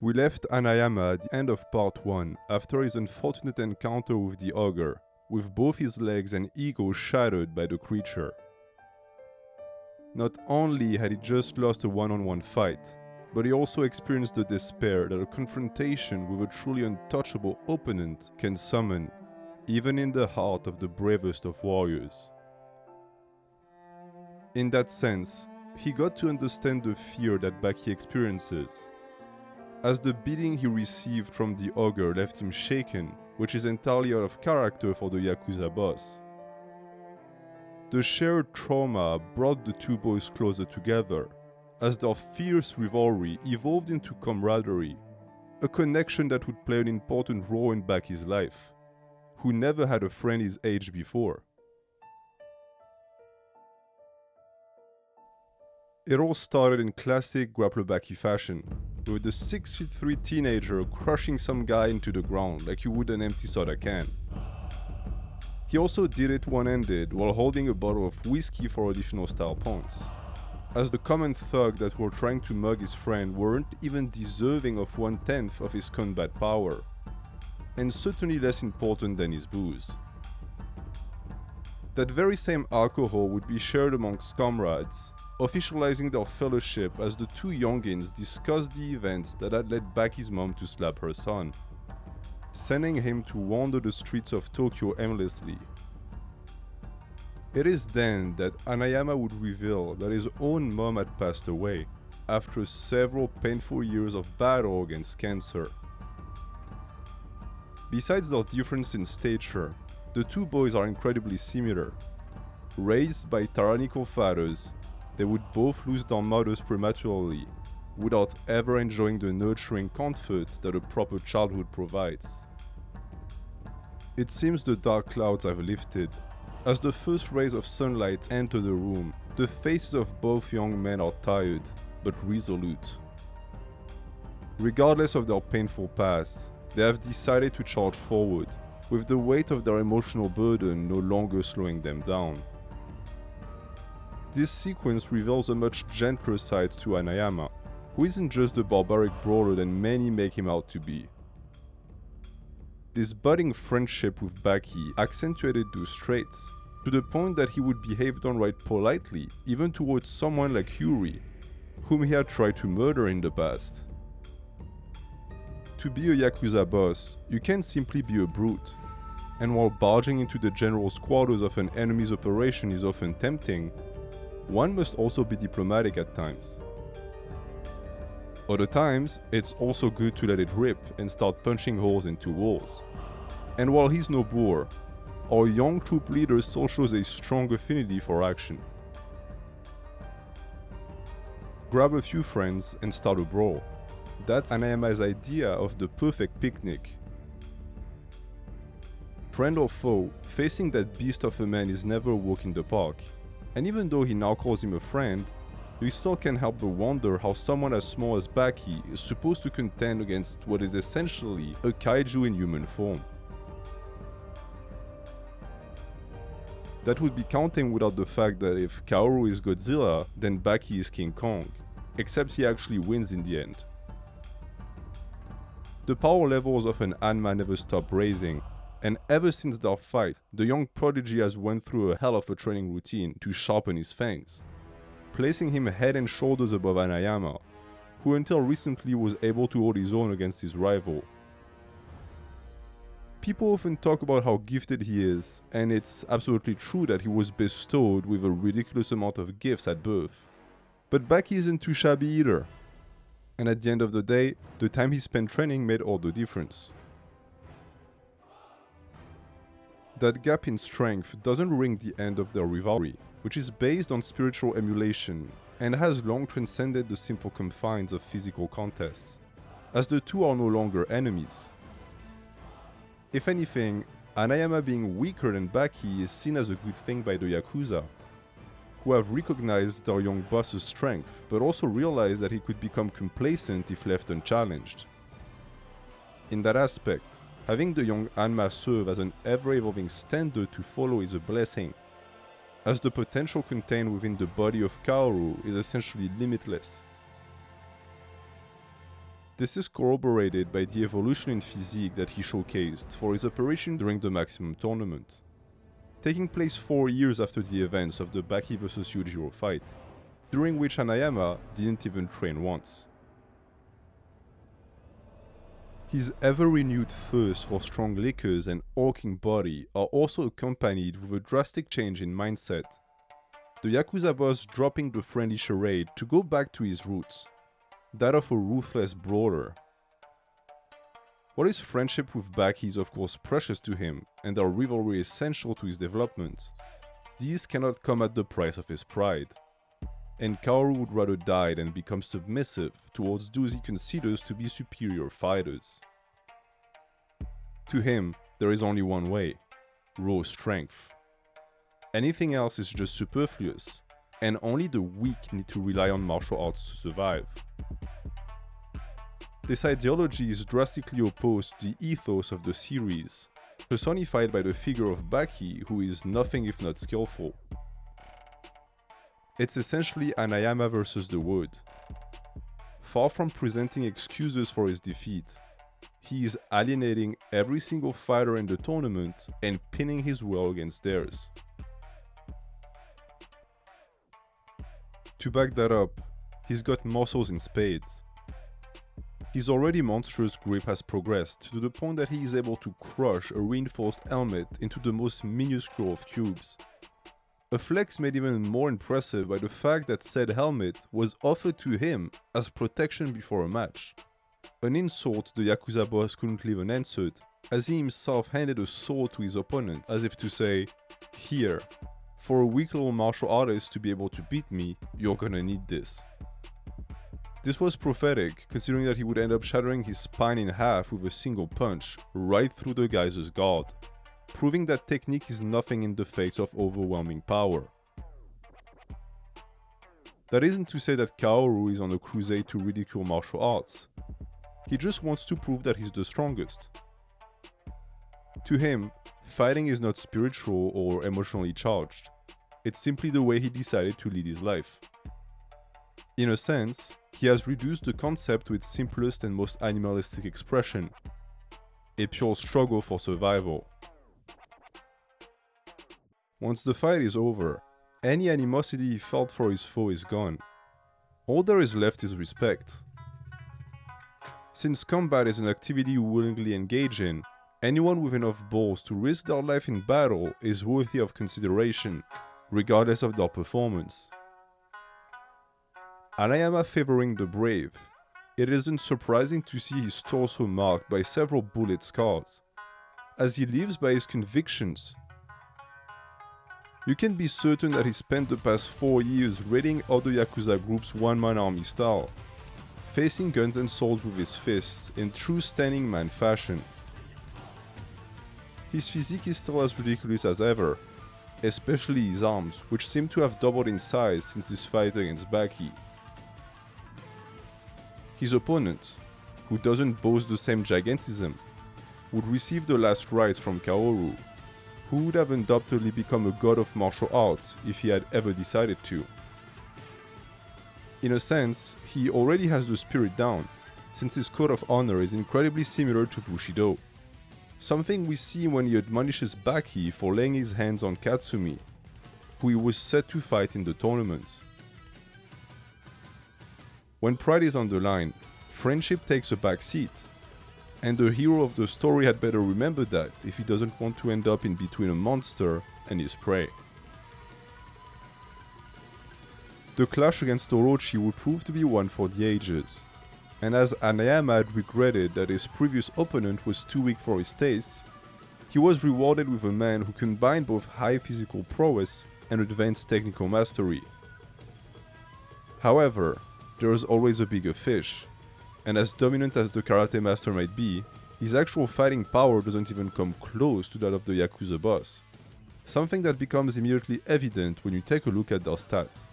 We left Hanayama at the end of part 1 after his unfortunate encounter with the ogre, with both his legs and ego shattered by the creature. Not only had he just lost a one-on-one fight, but he also experienced the despair that a confrontation with a truly untouchable opponent can summon, even in the heart of the bravest of warriors. In that sense, he got to understand the fear that Baki experiences, as the beating he received from the ogre left him shaken, which is entirely out of character for the Yakuza boss. The shared trauma brought the two boys closer together, as their fierce rivalry evolved into camaraderie, a connection that would play an important role in Baki's life, who never had a friend his age before. It all started in classic Grappler Baki fashion, with the 6'3" teenager crushing some guy into the ground like you would an empty soda can. He also did it one-handed while holding a bottle of whiskey for additional style points, as the common thug that were trying to mug his friend weren't even deserving of 1/10 of his combat power, and certainly less important than his booze. That very same alcohol would be shared amongst comrades, officializing their fellowship as the two youngins discussed the events that had led Baki's mom to slap her son, sending him to wander the streets of Tokyo aimlessly. It is then that Hanayama would reveal that his own mom had passed away after several painful years of battle against cancer. Besides their difference in stature, the two boys are incredibly similar. Raised by tyrannical fathers, they would both lose their mothers prematurely, without ever enjoying the nurturing comfort that a proper childhood provides. It seems the dark clouds have lifted. As the first rays of sunlight enter the room, the faces of both young men are tired, but resolute. Regardless of their painful past, they have decided to charge forward, with the weight of their emotional burden no longer slowing them down. This sequence reveals a much gentler side to Hanayama, who isn't just the barbaric brawler that many make him out to be. This budding friendship with Baki accentuated those traits, to the point that he would behave downright politely, even towards someone like Yuri, whom he had tried to murder in the past. To be a Yakuza boss, you can't simply be a brute, and while barging into the general's quarters of an enemy's operation is often tempting, one must also be diplomatic at times. Other times, it's also good to let it rip and start punching holes into walls. And while he's no boor, our young troop leader still shows a strong affinity for action. Grab a few friends and start a brawl. That's Hanayama's idea of the perfect picnic. Friend or foe, facing that beast of a man is never a walk in the park. And even though he now calls him a friend, you still can't help but wonder how someone as small as Baki is supposed to contend against what is essentially a kaiju in human form. That would be counting without the fact that if Kaoru is Godzilla, then Baki is King Kong, except he actually wins in the end. The power levels of an Hanma never stop raising, and ever since their fight, the young prodigy has went through a hell of a training routine to sharpen his fangs, placing him head and shoulders above Hanayama, who until recently was able to hold his own against his rival. People often talk about how gifted he is, and it's absolutely true that he was bestowed with a ridiculous amount of gifts at birth. But Baki isn't too shabby either, and at the end of the day, the time he spent training made all the difference. That gap in strength doesn't ring the end of their rivalry, which is based on spiritual emulation and has long transcended the simple confines of physical contests, as the two are no longer enemies. If anything, Hanayama being weaker than Baki is seen as a good thing by the Yakuza, who have recognized their young boss's strength, but also realized that he could become complacent if left unchallenged. In that aspect, having the young Hanma serve as an ever-evolving standard to follow is a blessing, as the potential contained within the body of Kaoru is essentially limitless. This is corroborated by the evolution in physique that he showcased for his operation during the Maximum tournament, taking place 4 years after the events of the Baki vs Yujiro fight, during which Hanayama didn't even train once. His ever-renewed thirst for strong liquors and hulking body are also accompanied with a drastic change in mindset, the Yakuza boss dropping the friendly charade to go back to his roots, that of a ruthless brawler. While his friendship with Baki is of course precious to him and their rivalry essential to his development, these cannot come at the price of his pride, and Kaoru would rather die than become submissive towards those he considers to be superior fighters. To him, there is only one way: raw strength. Anything else is just superfluous, and only the weak need to rely on martial arts to survive. This ideology is drastically opposed to the ethos of the series, personified by the figure of Baki, who is nothing if not skillful. It's essentially Hanayama versus the world. Far from presenting excuses for his defeat, he is alienating every single fighter in the tournament and pinning his will against theirs. To back that up, he's got muscles in spades. His already monstrous grip has progressed to the point that he is able to crush a reinforced helmet into the most minuscule of cubes. A flex made even more impressive by the fact that said helmet was offered to him as protection before a match. An insult the Yakuza boss couldn't leave unanswered, as he himself handed a sword to his opponent as if to say, "Here, for a weak little martial artist to be able to beat me, you're gonna need this." This was prophetic, considering that he would end up shattering his spine in half with a single punch, right through the guy's guard, proving that technique is nothing in the face of overwhelming power. That isn't to say that Kaoru is on a crusade to ridicule martial arts. He just wants to prove that he's the strongest. To him, fighting is not spiritual or emotionally charged. It's simply the way he decided to lead his life. In a sense, he has reduced the concept to its simplest and most animalistic expression: a pure struggle for survival. Once the fight is over, any animosity he felt for his foe is gone. All there is left is respect. Since combat is an activity you willingly engage in, anyone with enough balls to risk their life in battle is worthy of consideration, regardless of their performance. Hanayama favoring the brave, it isn't surprising to see his torso marked by several bullet scars, as he lives by his convictions. You can be certain that he spent the past 4 years raiding other Yakuza groups one-man army style, facing guns and swords with his fists in true standing man fashion. His physique is still as ridiculous as ever, especially his arms, which seem to have doubled in size since his fight against Baki. His opponent, who doesn't boast the same gigantism, would receive the last rites from Kaoru, who would have undoubtedly become a god of martial arts if he had ever decided to. In a sense, he already has the spirit down, since his code of honor is incredibly similar to Bushido, something we see when he admonishes Baki for laying his hands on Katsumi, who he was set to fight in the tournament. When pride is on the line, friendship takes a back seat, and the hero of the story had better remember that if he doesn't want to end up in between a monster and his prey. The clash against Orochi would prove to be one for the ages, and as Hanayama had regretted that his previous opponent was too weak for his taste, he was rewarded with a man who combined both high physical prowess and advanced technical mastery. However, there is always a bigger fish, and as dominant as the karate master might be, his actual fighting power doesn't even come close to that of the Yakuza boss, something that becomes immediately evident when you take a look at their stats.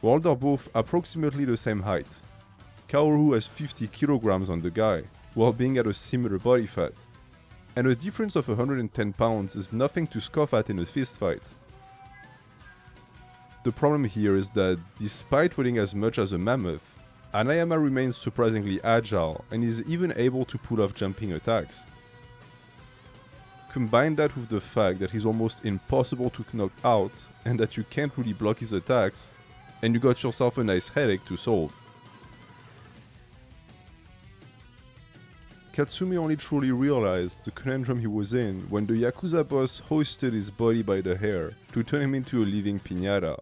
While they're both approximately the same height, Kaoru has 50 kilograms on the guy, while being at a similar body fat, and a difference of 110 pounds is nothing to scoff at in a fistfight. The problem here is that, despite weighing as much as a mammoth, Hanayama remains surprisingly agile and is even able to pull off jumping attacks. Combine that with the fact that he's almost impossible to knock out and that you can't really block his attacks, and you got yourself a nice headache to solve. Katsumi only truly realized the conundrum he was in when the Yakuza boss hoisted his body by the hair to turn him into a living piñata.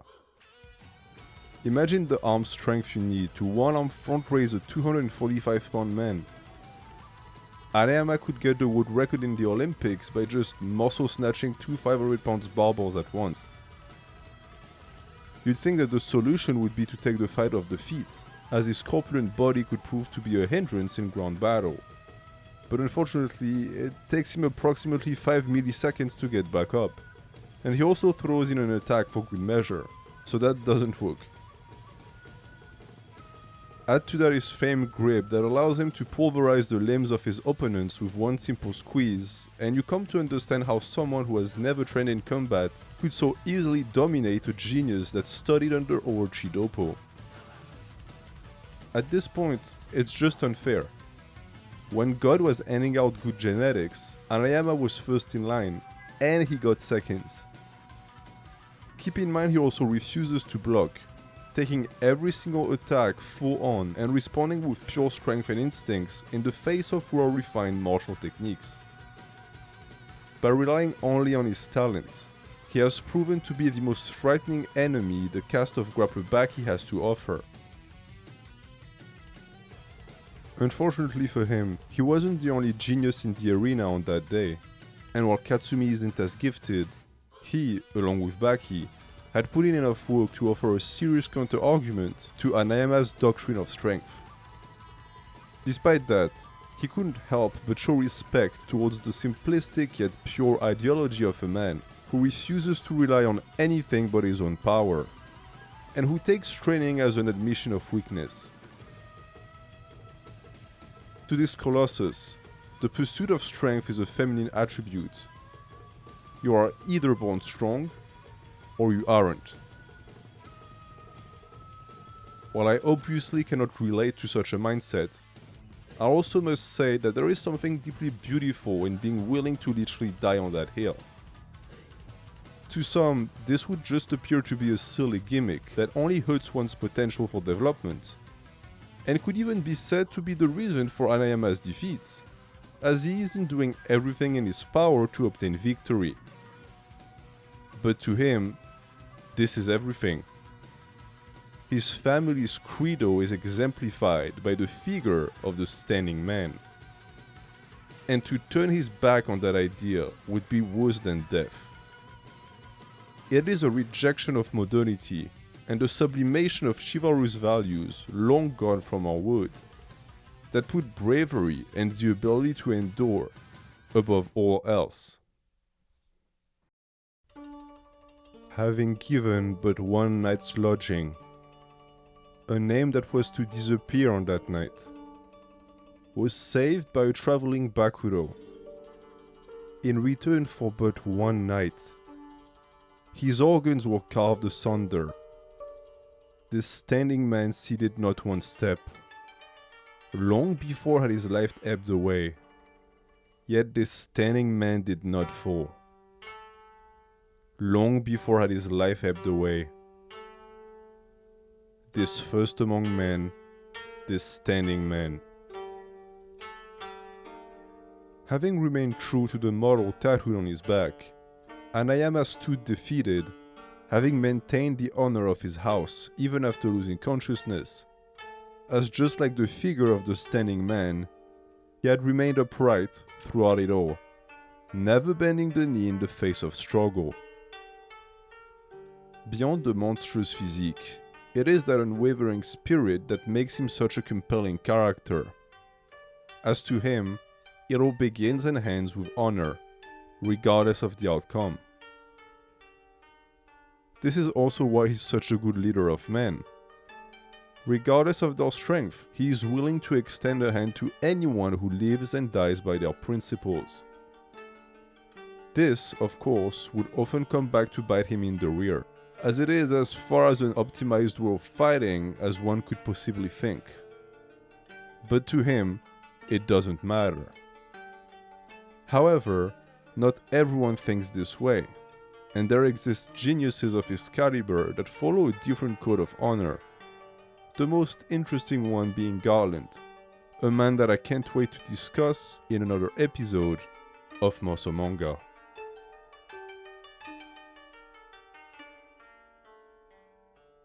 Imagine the arm strength you need to one-arm front raise a 245-pound man. Hanayama could get the world record in the Olympics by just muscle snatching two 500-pound barbells at once. You'd think that the solution would be to take the fight off the feet, as his corpulent body could prove to be a hindrance in ground battle. But unfortunately, it takes him approximately 5 milliseconds to get back up. And he also throws in an attack for good measure, so that doesn't work. Add to that his famed grip that allows him to pulverize the limbs of his opponents with one simple squeeze, and you come to understand how someone who has never trained in combat could so easily dominate a genius that studied under Orochi Doppo. At this point, it's just unfair. When God was handing out good genetics, Hanayama was first in line, and he got seconds. Keep in mind he also refuses to block, taking every single attack full on and responding with pure strength and instincts in the face of well-refined martial techniques. By relying only on his talent, he has proven to be the most frightening enemy the cast of Grappler Baki has to offer. Unfortunately for him, he wasn't the only genius in the arena on that day, and while Katsumi isn't as gifted, he, along with Baki, had put in enough work to offer a serious counter-argument to Hanayama's doctrine of strength. Despite that, he couldn't help but show respect towards the simplistic yet pure ideology of a man who refuses to rely on anything but his own power, and who takes training as an admission of weakness. To this colossus, the pursuit of strength is a feminine attribute. You are either born strong, or you aren't. While I obviously cannot relate to such a mindset, I also must say that there is something deeply beautiful in being willing to literally die on that hill. To some, this would just appear to be a silly gimmick that only hurts one's potential for development, and could even be said to be the reason for Hanayama's defeats, as he isn't doing everything in his power to obtain victory. But to him, this is everything. His family's credo is exemplified by the figure of the standing man. And to turn his back on that idea would be worse than death. It is a rejection of modernity and a sublimation of chivalrous values long gone from our world, that put bravery and the ability to endure above all else. Having given but one night's lodging, a name that was to disappear on that night, was saved by a traveling bakuro. In return for but one night, his organs were carved asunder. This standing man ceded not one step. Long before had his life ebbed away, yet this standing man did not fall. Long before had his life ebbed away, this first among men, this standing man. Having remained true to the model tattooed on his back, Hanayama stood defeated, having maintained the honor of his house even after losing consciousness, as just like the figure of the standing man, he had remained upright throughout it all, never bending the knee in the face of struggle. Beyond the monstrous physique, it is that unwavering spirit that makes him such a compelling character. As to him, it all begins and ends with honor, regardless of the outcome. This is also why he's such a good leader of men. Regardless of their strength, he is willing to extend a hand to anyone who lives and dies by their principles. This, of course, would often come back to bite him in the rear, as it is as far as an optimized way of fighting as one could possibly think. But to him, it doesn't matter. However, not everyone thinks this way, and there exist geniuses of his caliber that follow a different code of honor. The most interesting one being Garland, a man that I can't wait to discuss in another episode of Moso Manga.